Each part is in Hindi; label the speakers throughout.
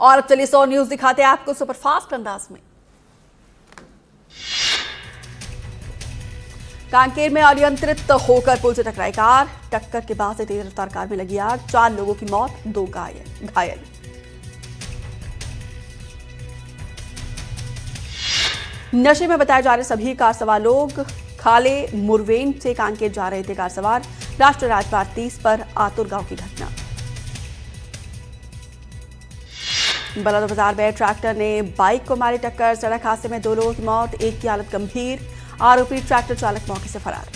Speaker 1: और अब चलिए 100 न्यूज दिखाते हैं आपको सुपरफास्ट अंदाज में। कांकेर में अनियंत्रित होकर पुल से टकराई कार, टक्कर के बाद से तेज रफ्तार कार में लगी आग, 4 लोगों की मौत, 2 घायल। नशे में बताए जा रहे सभी कार सवार लोग खाले मुरवेन से कांकेर जा रहे थे। कार सवार राष्ट्रीय राजमार्ग 30 पर आतुर गांव की घटना। बलौदाबाजार में ट्रैक्टर ने बाइक को मारी टक्कर, सड़क हादसे में 2 लोगों की मौत, एक की हालत गंभीर। आरोपी ट्रैक्टर चालक मौके से फरार।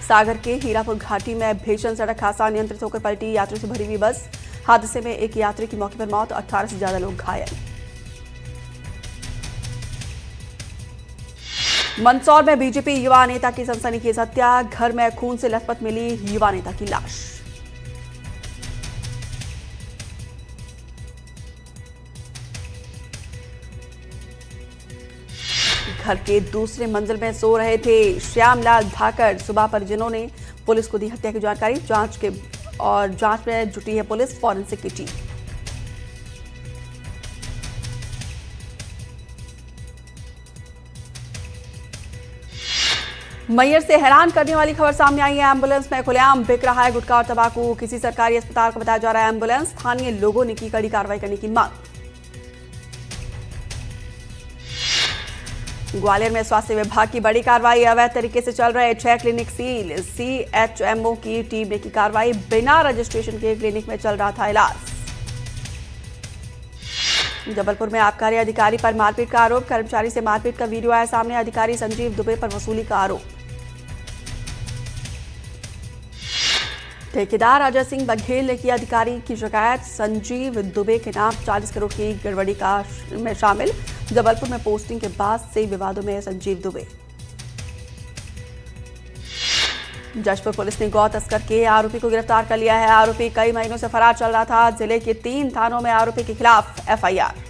Speaker 1: सागर के हीरापुर घाटी में भीषण सड़क हादसा, अनियंत्रित होकर पलटी यात्रियों से भरी हुई बस। हादसे में एक यात्री की मौके पर मौत, 18 से ज्यादा लोग घायल। मंदसौर में बीजेपी युवा नेता की सनसनीखेज हत्या, घर में खून से लथपथ मिली युवा नेता की लाश। घर के दूसरे मंजिल में सो रहे थे श्यामलाल धाकड़, सुबह परिजनों ने पुलिस को दी हत्या की जानकारी। जांच में जुटी है पुलिस, फॉरेंसिक की टीम। मैयर से हैरान करने वाली खबर सामने आई है। एम्बुलेंस में खुलेआम बिक रहा है गुटखा और तंबाकू। किसी सरकारी अस्पताल को बताया जा रहा है एम्बुलेंस। स्थानीय लोगों ने की कड़ी कार्रवाई करने की मांग। ग्वालियर में स्वास्थ्य विभाग की बड़ी कार्रवाई, अवैध तरीके से चल रहे 6 क्लिनिक सील। सीएचएमओ की टीम ने की कार्रवाई, बिना रजिस्ट्रेशन के क्लिनिक में चल रहा था इलाज। जबलपुर में आबकारी अधिकारी पर मारपीट का आरोप, कर्मचारी से मारपीट का वीडियो आया सामने। अधिकारी संजीव दुबे पर वसूली का आरोप। ठेकेदार अजय सिंह बघेल ने की अधिकारी की शिकायत, संजीव दुबे के नाम 40 करोड़ की गड़बड़ी में शामिल। जबलपुर में पोस्टिंग के बाद से विवादों में संजीव दुबे। जशपुर पुलिस ने गौ तस्कर के आरोपी को गिरफ्तार कर लिया है। आरोपी कई महीनों से फरार चल रहा था। जिले के 3 थानों में आरोपी के खिलाफ एफआईआर।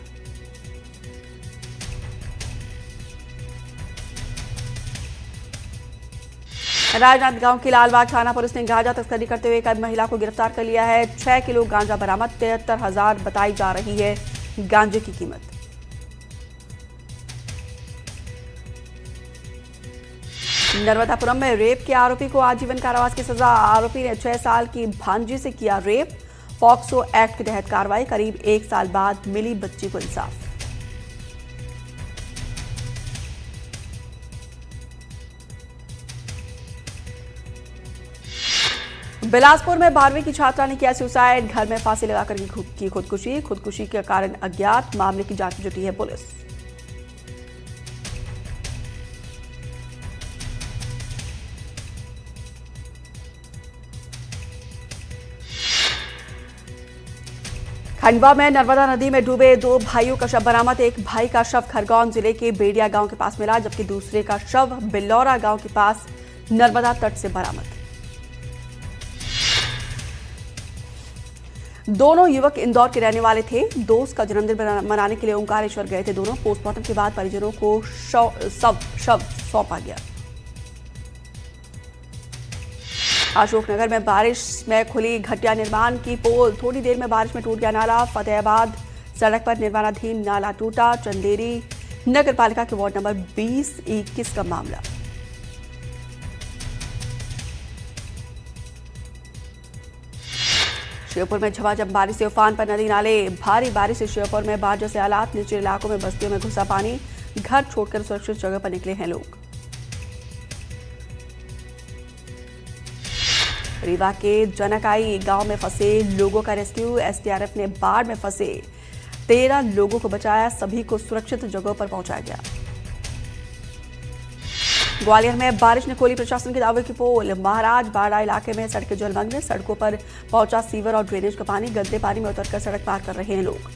Speaker 1: राजनांदगांव की लालबाग थाना पुलिस ने गांजा तस्करी करते हुए एक महिला को गिरफ्तार कर लिया है। 6 किलो गांजा बरामद, 73,000 बताई जा रही है गांजे की कीमत। नर्मदापुरम में रेप के आरोपी को आजीवन कारावास की सजा। आरोपी ने 6 साल की भांजी से किया रेप। पॉक्सो एक्ट के तहत कार्रवाई, करीब 1 साल बाद मिली बच्ची को इंसाफ। बिलासपुर में 12वीं की छात्रा ने किया सुसाइड, घर में फांसी लगाकर की खुदकुशी। खुदकुशी के कारण अज्ञात, मामले की जांच में जुटी है पुलिस। खंडवा में नर्मदा नदी में डूबे 2 भाइयों का शव बरामद। एक भाई का शव खरगोन जिले के बेड़िया गांव के पास मिला, जबकि दूसरे का शव बिल्लौरा गांव के पास नर्मदा तट से बरामद। दोनों युवक इंदौर के रहने वाले थे। दोस्त का जन्मदिन मनाने के लिए ओंकारेश्वर गए थे दोनों। पोस्टमार्टम के बाद परिजनों को शव सौंपा गया। अशोकनगर में बारिश में खुली घटिया निर्माण की पोल, थोड़ी देर में बारिश में टूट गया नाला। फतेहाबाद सड़क पर निर्माणाधीन नाला टूटा। चंदेरी नगर पालिका के वार्ड नंबर 20-21 का मामला। श्योपुर में झमाझम बारिश से उफान पर नदी नाले। भारी बारिश से श्योपुर में बाढ़ जैसे हालात, निचले इलाकों में बस्तियों में घुसा पानी। घर छोड़कर सुरक्षित जगह पर निकले हैं लोग। रीवा के जनकाई गांव में फंसे लोगों का रेस्क्यू। एसडीआरएफ ने बाढ़ में फंसे 13 लोगों को बचाया, सभी को सुरक्षित जगहों पर पहुंचाया गया। ग्वालियर में बारिश ने खोली प्रशासन के दावे की पोल। महाराज बाड़ा इलाके में सड़कें जलमग्न, सड़कों पर पहुंचा सीवर और ड्रेनेज का पानी। गंदे पानी में उतरकर सड़क पार कर रहे हैं लोग।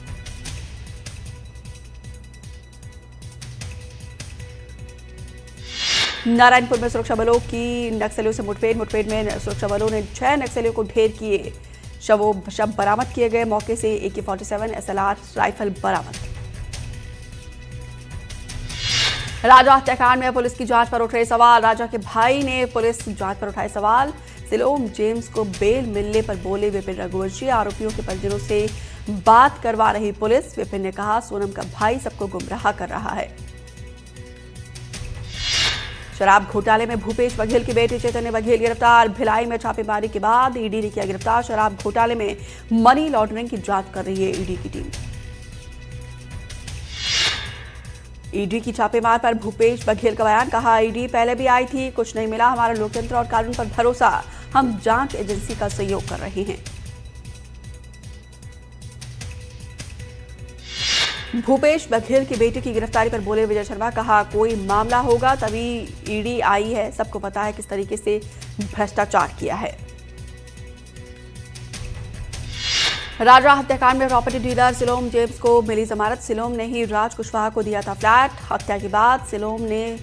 Speaker 1: नारायणपुर में सुरक्षा बलों की नक्सलियों से मुठभेड़ में सुरक्षा बलों ने 6 नक्सलियों को ढेर किए। शव बरामद किए गए। मौके से AK-47 SLR राइफल बरामद। राजा हत्याकांड में पुलिस की जांच पर उठ रहे सवाल। राजा के भाई ने पुलिस जांच पर उठाए सवाल। सिलोम जेम्स को बेल मिलने पर बोले विपिन रघुवंशी, आरोपियों के परिजनों से बात करवा रही पुलिस। विपिन ने कहा, सोनम का भाई सबको गुमराह कर रहा है। शराब घोटाले में भूपेश बघेल की बेटी चैतन्य बघेल गिरफ्तार। भिलाई में छापेमारी के बाद ईडी ने किया गिरफ्तार। शराब घोटाले में मनी लॉन्ड्रिंग की जांच कर रही है ईडी की टीम। ईडी की छापेमार पर भूपेश बघेल का बयान। कहा, ईडी पहले भी आई थी, कुछ नहीं मिला। हमारा लोकतंत्र और कानून पर भरोसा, हम जांच एजेंसी का सहयोग कर रहे हैं। भूपेश बघेल की बेटी की गिरफ्तारी पर बोले विजय शर्मा। कहा, कोई मामला होगा तभी ईडी आई है, सबको पता है किस तरीके से भ्रष्टाचार किया है। राजा हत्याकांड में प्रॉपर्टी डीलर सिलोम जेम्स को मिली जमानत। सिलोम ने ही राज कुशवाहा को दिया था फ्लैट। हत्या के बाद सिलोम ने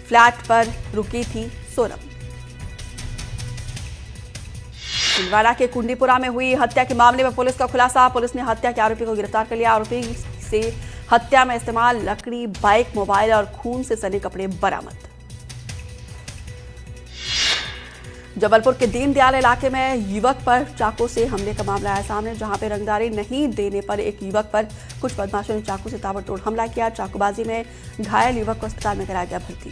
Speaker 1: फ्लैट पर रुकी थी सोनम। छिंदवाड़ा के कुंडीपुरा में हुई हत्या के मामले में पुलिस का खुलासा। पुलिस ने हत्या के आरोपी को गिरफ्तार कर लिया। आरोपी से हत्या में इस्तेमाल लकड़ी, बाइक, मोबाइल और खून से सने कपड़े बरामद। जबलपुर के दीनदयाल इलाके में युवक पर चाकू से हमले का मामला आया सामने, जहां पे रंगदारी नहीं देने पर एक युवक पर कुछ बदमाशों ने चाकू से ताबड़तोड़ हमला किया। चाकूबाजी में घायल युवक को अस्पताल में कराया गया भर्ती।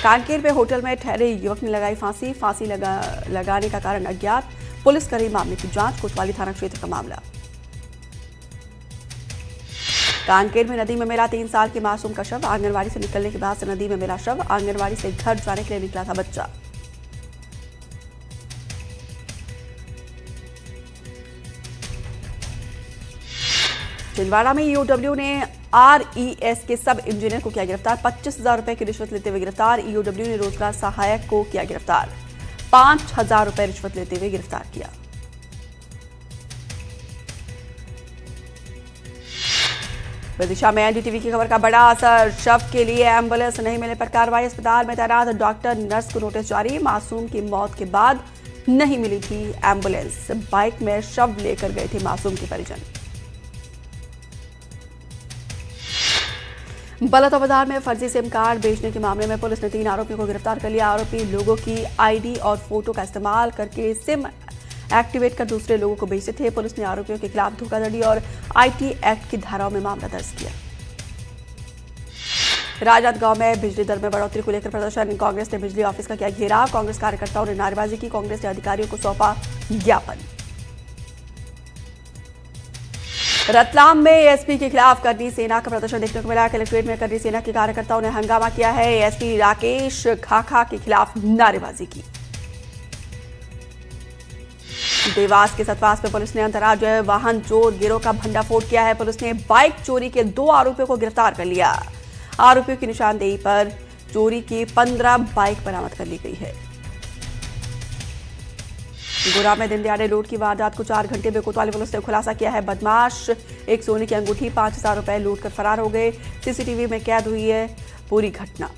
Speaker 1: कांकेर में होटल में ठहरे युवक ने लगाई फांसी। फांसी लगाने का कारण अज्ञात। पुलिस कर रही मामले की जांच। कोतवाली थाना क्षेत्र का मामला। कांकेर में नदी में मिला 3 साल के मासूम का शव। आंगनवाड़ी से निकलने के बाद से नदी में मिला शव। आंगनवाड़ी से घर जाने के लिए निकला था बच्चा। छिंदवाड़ा में ईओडब्ल्यू ने आरईएस के सब इंजीनियर को किया गिरफ्तार। 25,000 रुपए की रिश्वत लेते हुए गिरफ्तार। ईओडब्ल्यू ने रोजगार सहायक को किया गिरफ्तार। 5,000 रुपए रिश्वत लेते हुए गिरफ्तार किया। विदिशा में एनडीटीवी की खबर का बड़ा असर। शव के लिए एम्बुलेंस नहीं मिलने पर कार्रवाई। अस्पताल में तैनात डॉक्टर नर्स को नोटिस जारी। मासूम की मौत के बाद नहीं मिली थी एम्बुलेंस। बाइक में शव लेकर गए थे मासूम के परिजन। बलौदाबाजार में फर्जी सिम कार्ड बेचने के मामले में पुलिस ने 3 आरोपियों को गिरफ्तार कर लिया। आरोपी लोगों की आईडी और फोटो का इस्तेमाल करके सिम एक्टिवेट कर दूसरे लोगों को बेचते थे। पुलिस ने आरोपियों के खिलाफ धोखाधड़ी और आईटी एक्ट की धाराओं में मामला दर्ज किया। राजनांदगांव में बिजली दर में बढ़ोतरी को लेकर प्रदर्शन। कांग्रेस ने बिजली ऑफिस का किया घेराव। कांग्रेस कार्यकर्ताओं ने नारेबाजी की। कांग्रेस ने अधिकारियों को सौंपा ज्ञापन। रतलाम में एसपी के खिलाफ करनी सेना का प्रदर्शन देखने को मिला। कलेक्ट्रेट में करनी सेना के कार्यकर्ताओं ने हंगामा किया है। एसपी राकेश खाखा के खिलाफ नारेबाजी की। देवास के सतवास में पुलिस ने अंतर्राज्यीय वाहन चोर गिरोह का भंडाफोड़ किया है। पुलिस ने बाइक चोरी के 2 आरोपियों को गिरफ्तार कर लिया। आरोपियों की निशानदेही पर चोरी की 15 बाइक बरामद कर ली गई है। गुना में दिन दिहाड़े लूट की वारदात को 4 घंटे में कोतवाली पुलिस ने खुलासा किया है। बदमाश एक सोने की अंगूठी, 5,000 रुपए लूट कर फरार हो गए। सीसीटीवी में कैद हुई है पूरी घटना।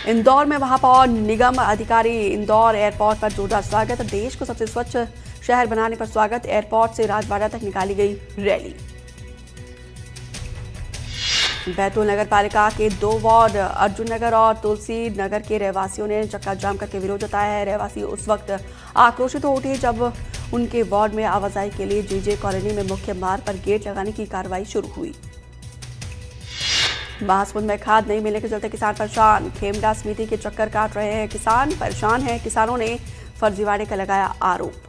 Speaker 1: इंदौर में महापौर निगम अधिकारी इंदौर एयरपोर्ट पर जोरदार स्वागत। देश को सबसे स्वच्छ शहर बनाने पर स्वागत। एयरपोर्ट से राजवाड़ा तक निकाली गई रैली। बैतूल नगर पालिका के 2 वार्ड अर्जुन नगर और तुलसी नगर के रहवासियों ने चक्का जाम करके विरोध जताया है। रहवासी उस वक्त आक्रोशित हो उठे जब उनके वार्ड में आवाजाही के लिए जीजे कॉलोनी में मुख्य मार्ग पर गेट लगाने की कार्रवाई शुरू हुई। महासमुंद में खाद नहीं मिलने के चलते किसान परेशान। खेमड़ा समिति के चक्कर काट रहे हैं किसान, परेशान हैं। किसानों ने फर्जीवाड़े का लगाया आरोप।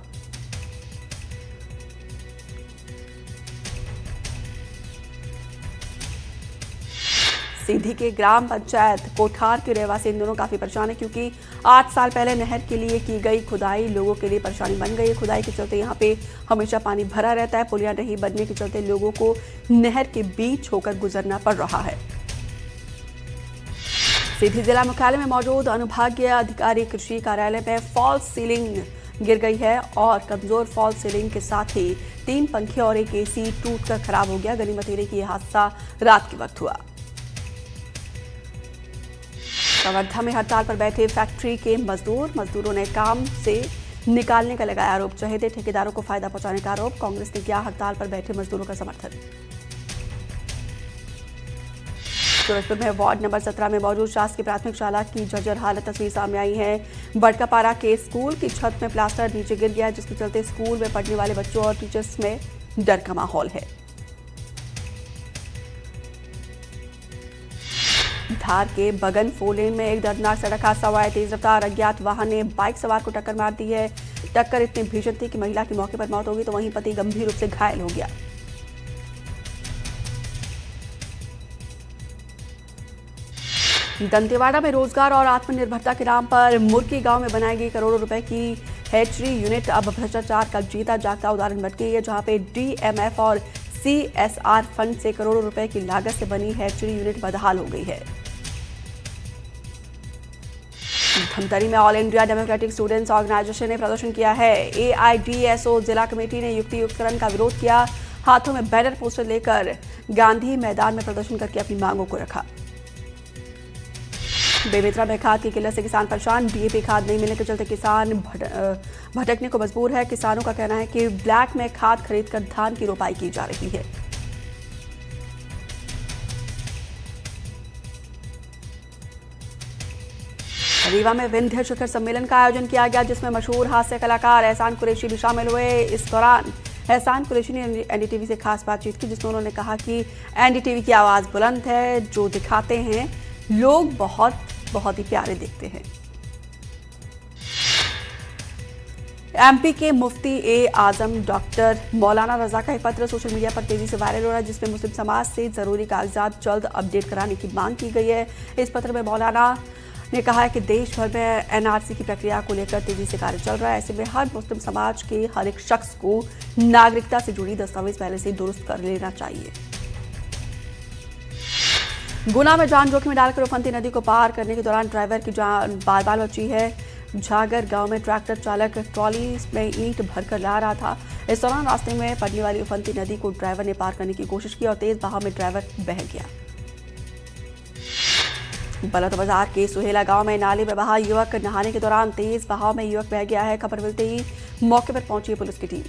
Speaker 1: सीधी के ग्राम पंचायत कोठार के रहवासी इन दोनों काफी परेशान है, क्योंकि 8 साल पहले नहर के लिए की गई खुदाई लोगों के लिए परेशानी बन गई है। खुदाई के चलते यहाँ पे हमेशा पानी भरा रहता है। पुलिया नहीं बनने के चलते लोगों को नहर के बीच होकर गुजरना पड़ रहा है। सीधी जिला मुख्यालय में मौजूद अनुभागीय अधिकारी कृषि कार्यालय में फॉल्स सीलिंग गिर गई है और कमजोर फॉल्स सीलिंग के साथ ही 3 पंखे और एक एसी टूटकर खराब हो गया। गनीमत है कि यह हादसा रात के वक्त हुआ। कवर्धा में हड़ताल पर बैठे फैक्ट्री के मजदूरों ने काम से निकालने का लगाया आरोप। चहेते ठेकेदारों को फायदा पहुंचाने का आरोप। कांग्रेस ने किया हड़ताल पर बैठे मजदूरों का समर्थन। सूरजपुर में वार्ड नंबर 17 में मौजूद शासकीय प्राथमिक शाला की जर्जर हालत तस्वीर सामने आई है। बड़कापारा के स्कूल की छत में प्लास्टर नीचे गिर गया, जिसके चलते स्कूल में पढ़ने वाले बच्चों और टीचर्स में डर का माहौल है। धार के बगन फोर लेन में एक दर्दनाक सड़क हादसा हुआ है। तेज रफ्तार अज्ञात वाहन ने बाइक सवार को टक्कर मार दी है। टक्कर इतनी भीषण थी कि महिला की मौके पर मौत हो गई, तो वहीं पति गंभीर रूप से घायल हो गया। दंतेवाड़ा में रोजगार और आत्मनिर्भरता के नाम पर मुर्गी गांव में बनाई गई करोड़ों रुपए की हैचरी यूनिट अब भ्रष्टाचार का जीता जागता उदाहरण बन गई है, जहां पे डीएमएफ और सीएसआर फंड से करोड़ों रुपए की लागत से बनी हैचरी यूनिट बदहाल हो गई है। धमतरी में All India Democratic Students Organisation ने प्रदर्शन किया है। एआईडीएसओ जिला कमेटी ने युक्तियुक्तकरण का विरोध किया। हाथों में बैनर पोस्टर लेकर गांधी मैदान में प्रदर्शन करके अपनी मांगों को रखा। बेमेतरा में खाद की किल्लत से किसान परेशान। डीएपी खाद नहीं मिलने के चलते किसान भटकने को मजबूर है। किसानों का कहना है कि ब्लैक में खाद खरीदकर धान की रोपाई की जा रही है। रीवा में विंध्य शिखर सम्मेलन का आयोजन किया गया, जिसमें मशहूर हास्य कलाकार एहसान कुरैशी भी शामिल हुए। इस दौरान एहसान कुरैशी ने एनडीटीवी से खास बातचीत की, जिसमें उन्होंने कहा कि एनडीटीवी की आवाज़ बुलंद है, जो दिखाते हैं लोग बहुत ही प्यारे दिखते हैं। एमपी के मुफ्ती ए आजम डॉक्टर मौलाना रजा का एक पत्र सोशल मीडिया पर तेजी से वायरल हो रहा है, जिसमें मुस्लिम समाज से जरूरी कागजात जल्द अपडेट कराने की मांग की गई है। इस पत्र में मौलाना ने कहा है कि देश भर में एनआरसी की प्रक्रिया को लेकर तेजी से कार्य चल रहा है। ऐसे में हर मुस्लिम समाज के हर एक शख्स को नागरिकता से जुड़ी दस्तावेज पहले से दुरुस्त कर लेना चाहिए। गुना में जान जोखिम में डालकर उफनती नदी को पार करने के दौरान ड्राइवर की जान बार बार बची है। झागर गांव में ट्रैक्टर चालक ट्रॉली में ईंट भरकर ला रहा था। इस दौरान रास्ते में पड़ने वाली उफनती नदी को ड्राइवर ने पार करने की कोशिश की और तेज बहाव में ड्राइवर बह गया। बलौद बाजार के सुहेला गांव में नाले में बहा युवक नहाने के दौरान तेज बहाव में युवक बह गया है। खबर मिलते ही मौके पर पहुंची पुलिस की टीम।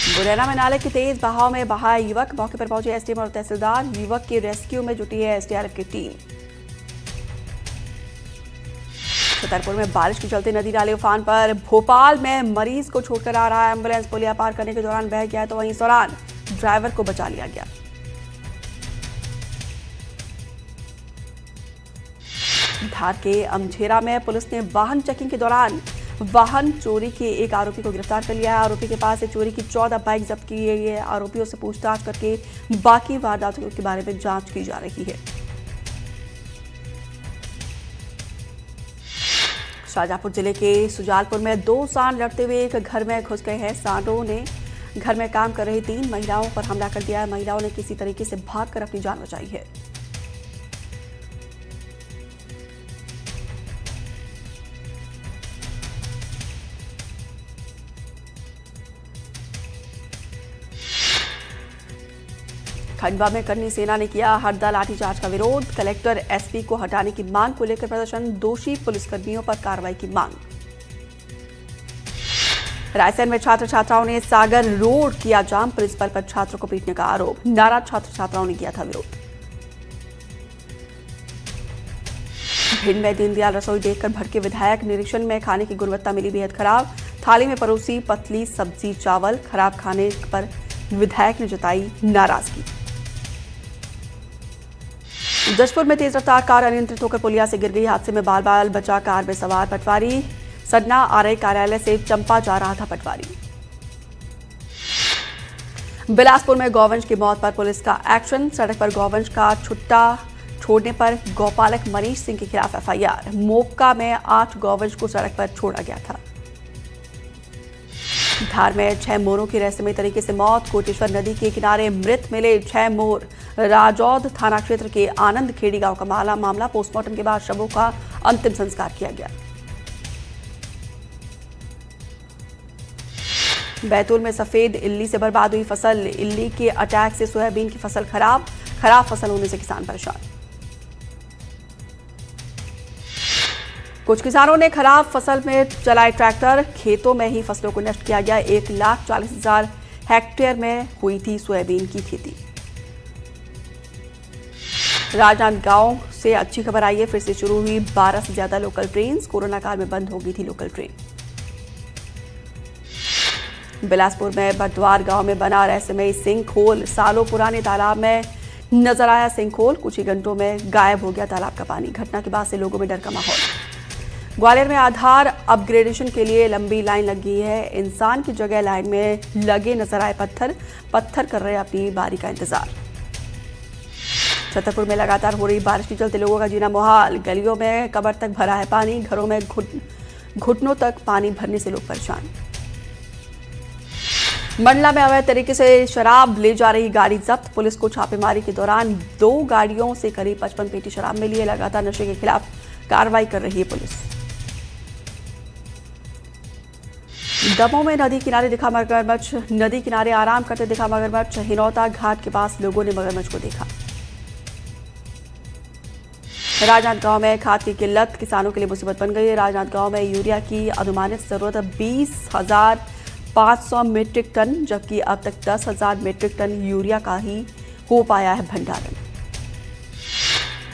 Speaker 1: मुरैना में नाले की तेज बहाव में बहा युवक, मौके पर पहुंचे एसडीएम और तहसीलदार। युवक की रेस्क्यू में जुटी है एसडीआरएफ की टीम। छतरपुर में बारिश के चलते नदी नाले उफान पर। भोपाल में मरीज को छोड़कर आ रहा एम्बुलेंस पुलिया पार करने के दौरान बह गया, तो वहीं इस दौरान ड्राइवर को बचा लिया गया। धार के अमझेरा में पुलिस ने वाहन चेकिंग के दौरान वाहन चोरी के एक आरोपी को गिरफ्तार कर लिया है। आरोपी के पास से चोरी की 14 बाइक जब्त की गई है। आरोपियों से पूछताछ करके बाकी वारदातों के बारे में जांच की जा रही है। शाहजहांपुर जिले के सुजालपुर में 2 सांड लड़ते हुए एक घर में घुस गए हैं। सांडों ने घर में काम कर रही 3 महिलाओं पर हमला कर दिया है। महिलाओं ने किसी तरीके से भागकर अपनी जान बचाई है। खंडवा में करनी सेना ने किया हरदा लाठीचार्ज का विरोध। कलेक्टर एसपी को हटाने की मांग को लेकर प्रदर्शन। दोषी पुलिसकर्मियों पर कार्रवाई की मांग। रायसेन में छात्र छात्राओं ने सागर रोड किया जाम। प्रिंसिपल पर छात्रों को पीटने का आरोप। नाराज छात्र छात्राओं ने किया था विरोध। भिंड में दीनदयाल रसोई देखकर भड़के विधायक। निरीक्षण में खाने की गुणवत्ता मिली बेहद खराब। थाली में परोसी पतली सब्जी चावल। खराब खाने पर विधायक ने जताई नाराजगी। जशपुर में तेज रफ्तार कार अनियंत्रित होकर पुलिया से गिर गई। हादसे में बाल बाल बचा कार में सवार पटवारी। सडना आरआई कार्यालय से चंपा जा रहा था पटवारी। बिलासपुर में गौवंश की मौत पर पुलिस का एक्शन। सड़क पर गौवंश का छुट्टा छोड़ने पर गौपालक मनीष सिंह के खिलाफ एफआईआर। मोक्का में 8 गौवंश को सड़क पर छोड़ा गया था। धार में 6 मोरों की रहस्यमयी तरीके से मौत। कोटेश्वर नदी के किनारे मृत मिले 6 मोर। राजौद थाना क्षेत्र के आनंद खेड़ी गांव का मामला। पोस्टमार्टम के बाद शवों का अंतिम संस्कार किया गया। बैतूल में सफेद इल्ली से बर्बाद हुई फसल। इल्ली के अटैक से सोयाबीन की फसल खराब फसल होने से किसान परेशान। कुछ किसानों ने खराब फसल में चलाए ट्रैक्टर, खेतों में ही फसलों को नष्ट किया गया। 1,40,000 हेक्टेयर में हुई थी सोयाबीन की खेती। राजनांदगांव से अच्छी खबर आई है, फिर से शुरू हुई 12 से ज्यादा लोकल ट्रेन। कोरोना काल में बंद हो गई थी लोकल ट्रेन। बिलासपुर में बटद्वार गांव में बना रहस्यमयी सिंक होल। सालों पुराने तालाब में नजर आया सिंक होल, कुछ ही घंटों में गायब हो गया तालाब का पानी। घटना के बाद से लोगों में डर का माहौल। ग्वालियर में आधार अपग्रेडेशन के लिए लंबी लाइन लगी है। इंसान की जगह लाइन में लगे नजर आए पत्थर कर रहे अपनी बारी का इंतजार। छतरपुर में लगातार हो रही बारिश के चलते लोगों का जीना मुहाल। गलियों में कमर तक भरा है पानी, घरों में घुटनों तक पानी भरने से लोग परेशान। मंडला में अवैध तरीके से शराब ले जा रही गाड़ी जब्त। पुलिस को छापेमारी के दौरान 2 गाड़ियों से करीब 55 पेटी शराब मिली है। लगातार नशे के खिलाफ कार्रवाई कर रही है पुलिस। दमोह में नदी किनारे दिखा मगरमच्छ। नदी किनारे आराम करते दिखा मगरमच्छ। हिनौता घाट के पास लोगों ने मगरमच्छ को देखा। राजनांदगांव में खाद की किल्लत किसानों के लिए मुसीबत बन गई है। राजनांदगांव में यूरिया की अनुमानित जरूरत 20,500 मीट्रिक टन, जबकि अब तक 10,000 मीट्रिक टन यूरिया का ही हो पाया है भंडारण।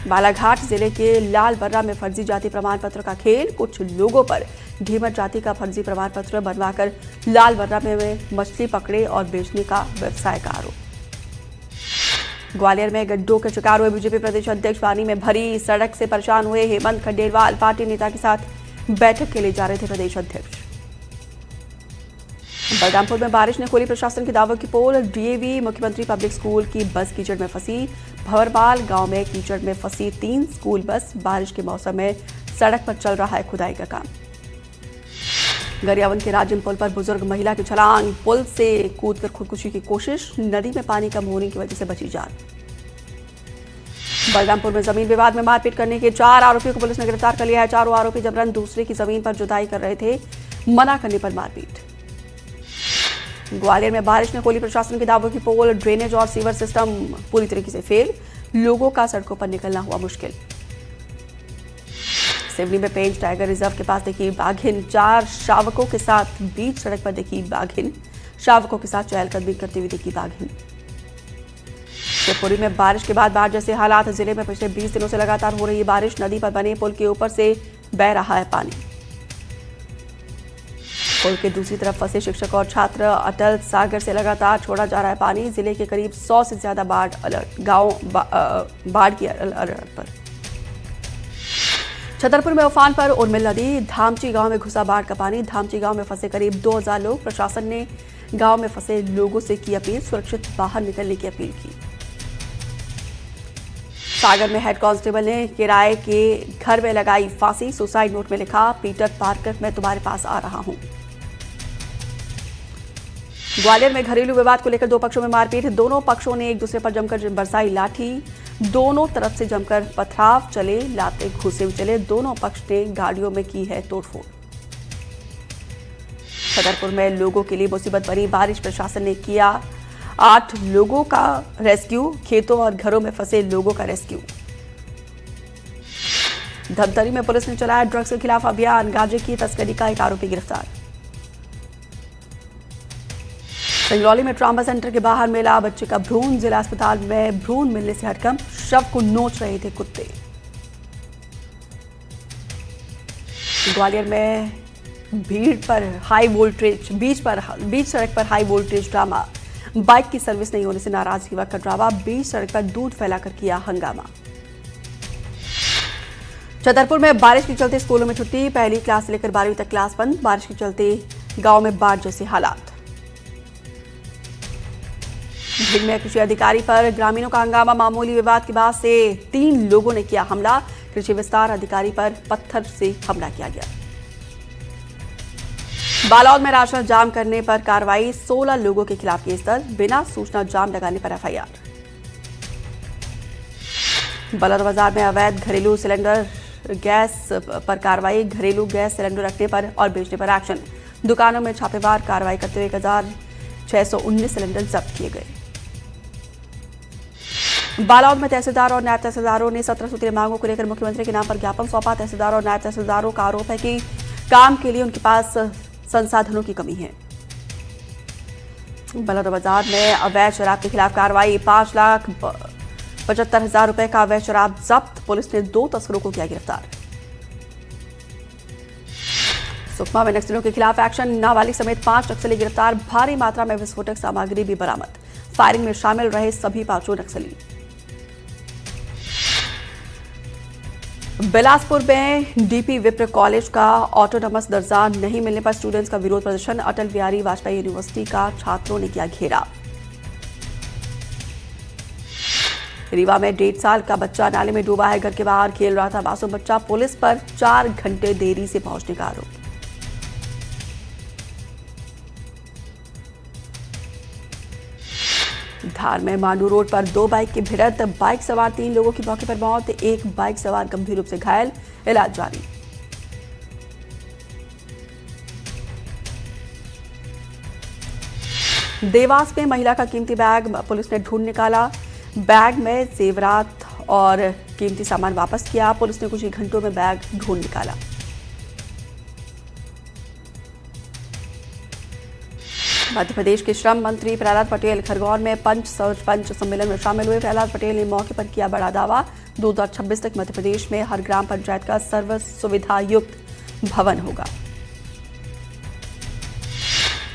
Speaker 1: बालाघाट जिले के लालबर्रा में फर्जी जाति प्रमाण पत्र का खेल। कुछ लोगों पर ढीमर जाति का फर्जी प्रमाण पत्र बनवाकर लालबर्रा में मछली पकड़े और बेचने का व्यवसाय का आरोप। ग्वालियर में गड्ढों के शिकार हुए बीजेपी प्रदेश अध्यक्ष पानी में भरी सड़क से परेशान हुए। हेमंत खंडेलवाल पार्टी नेता के साथ बैठक के लिए जा रहे थे प्रदेश अध्यक्ष। बलरामपुर में बारिश ने खोली प्रशासन के दावों की पोल। डीएवी मुख्यमंत्री पब्लिक स्कूल की बस कीचड़ में फंसी। भंवरवाल गांव में कीचड़ में फंसी 3 स्कूल बस। बारिश के मौसम में सड़क पर चल रहा है खुदाई का काम। गरियाबंद के राजिम पुल पर बुजुर्ग महिला की छलांग। पुल से कूदकर खुदकुशी की कोशिश। नदी में पानी कम होने की वजह से बची जान। बलरामपुर में जमीन विवाद में मारपीट करने के 4 आरोपियों को पुलिस ने गिरफ्तार कर लिया है। चारों आरोपी जबरन दूसरे की जमीन पर जुताई कर रहे थे, मना करने पर मारपीट। ग्वालियर में बारिश ने खोली प्रशासन के दावों की पोल। ड्रेनेज और सीवर सिस्टम पूरी तरीके से फेल। लोगों का सड़कों पर निकलना हुआ मुश्किल। सिवनी में पेंच टाइगर रिजर्व के पास देखी बाघिन। 4 शावकों के साथ बीच सड़क पर देखी बाघिन। शावकों के साथ चहलकदमी करती हुई देखी बाघिन। शिवपुरी में बारिश के बाद बाढ़ जैसे हालात। जिले में पिछले 20 दिनों से लगातार हो रही बारिश। नदी पर बने पुल के ऊपर से बह रहा है पानी। पुल के दूसरी तरफ फंसे शिक्षक और छात्र। अटल सागर से लगातार छोड़ा जा रहा है पानी। जिले के करीब 100 से ज्यादा बाढ़ की अलर्ट पर। छतरपुर में उफान पर उर्मिल नदी। धामची गांव में घुसा बाढ़ का पानी। धामची गांव में फंसे करीब 2000 लोग। प्रशासन ने गांव में फंसे लोगों से की अपील, सुरक्षित बाहर निकलने की अपील की। सागर में हेड कांस्टेबल ने किराए के घर में लगाई फांसी। सुसाइड नोट में लिखा, पीटर पार्कर मैं तुम्हारे पास आ रहा हूं। ग्वालियर में घरेलू विवाद को लेकर 2 पक्षों में मारपीट। दोनों पक्षों ने एक दूसरे पर जमकर बरसाई लाठी। दोनों तरफ से जमकर पथराव चले, लाते घुसे चले। दोनों पक्ष ने गाड़ियों में की है तोड़फोड़। छतरपुर में लोगों के लिए मुसीबत बनी बारिश। प्रशासन ने किया 8 लोगों का रेस्क्यू। खेतों और घरों में फंसे लोगों का रेस्क्यू। धमतरी में पुलिस ने चलाया ड्रग्स के खिलाफ अभियान। गांजे की तस्करी का एक आरोपी गिरफ्तार। सिंगरौली में ट्रामा सेंटर के बाहर मिला बच्चे का भ्रूण। जिला अस्पताल में भ्रूण मिलने से हड़कंप। शव को नोच रहे थे कुत्ते। ग्वालियर में बीच सड़क पर हाई वोल्टेज ड्रामा। बाइक की सर्विस नहीं होने से नाराज युवक का ड्रामा। बीच सड़क पर दूध फैलाकर किया हंगामा। छतरपुर में बारिश के चलते स्कूलों में छुट्टी। पहली क्लास से लेकर 12वीं तक क्लास बंद। बारिश के चलते गांव में बाढ़ जैसे हालात। भिंड में कृषि अधिकारी पर ग्रामीणों का हंगामा। मामूली विवाद के बाद से 3 लोगों ने किया हमला। कृषि विस्तार अधिकारी पर पत्थर से हमला किया गया। बालौद में राशन जाम करने पर कार्रवाई। 16 लोगों के खिलाफ केस दर्ज। बिना सूचना जाम लगाने पर एफआईआर। बलौदाबाजार में अवैध घरेलू सिलेंडर गैस पर कार्रवाई। घरेलू गैस सिलेंडर रखने पर और बेचने पर एक्शन। दुकानों में छापेमार कार्रवाई करते हुए 1619 सिलेंडर जब्त किए गए। बालाउद में तहसीलदार और नायब तहसीलदारों ने 17 सूत्रीय मांगों को लेकर मुख्यमंत्री के नाम पर ज्ञापन सौंपा। तहसीलदार और नायब तहसीलदारों का आरोप है कि काम के लिए उनके पास संसाधनों की कमी है। बलौदाबाजार में अवैध शराब के खिलाफ कार्रवाई। 5,75,000 रुपए का अवैध शराब जब्त। पुलिस ने 2 तस्करों को किया गिरफ्तार। सुकमा में नक्सलियों के खिलाफ एक्शन। नाबालिग समेत 5 नक्सली गिरफ्तार। भारी मात्रा में विस्फोटक सामग्री भी बरामद। फायरिंग में शामिल रहे सभी 5 नक्सली। बिलासपुर में डीपी विप्र कॉलेज का ऑटोनमस दर्जा नहीं मिलने पर स्टूडेंट्स का विरोध प्रदर्शन। अटल बिहारी वाजपेयी यूनिवर्सिटी का छात्रों ने किया घेराव। रीवा में 1.5 साल का बच्चा नाले में डूबा है। घर के बाहर खेल रहा था मासूम बच्चा। पुलिस पर 4 घंटे देरी से पहुंचने का आरोप। धार में मांडू रोड पर 2 बाइक की भिड़ंत। बाइक सवार 3 लोगों की मौके पर मौत। 1 बाइक सवार गंभीर रूप से घायल। इलाज जारी। देवास में महिला का कीमती बैग पुलिस ने ढूंढ निकाला। बैग में जेवरात और कीमती सामान वापस किया। पुलिस ने कुछ ही घंटों में बैग ढूंढ निकाला। मध्य प्रदेश के श्रम मंत्री प्रहलाद पटेल खरगोन में पंच सरपंच सम्मेलन में शामिल हुए। प्रहलाद पटेल ने मौके पर किया बड़ा दावा। 2026 तक मध्य प्रदेश में हर ग्राम पंचायत का सर्व सुविधा युक्त भवन होगा।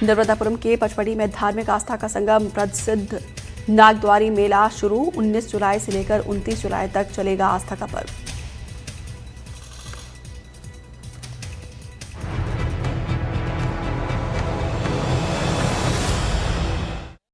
Speaker 1: नर्मदापुरम के पचमढ़ी में धार्मिक आस्था का संगम प्रसिद्ध नागद्वारी मेला शुरू। 19 जुलाई से लेकर 29 जुलाई तक चलेगा आस्था का पर्व।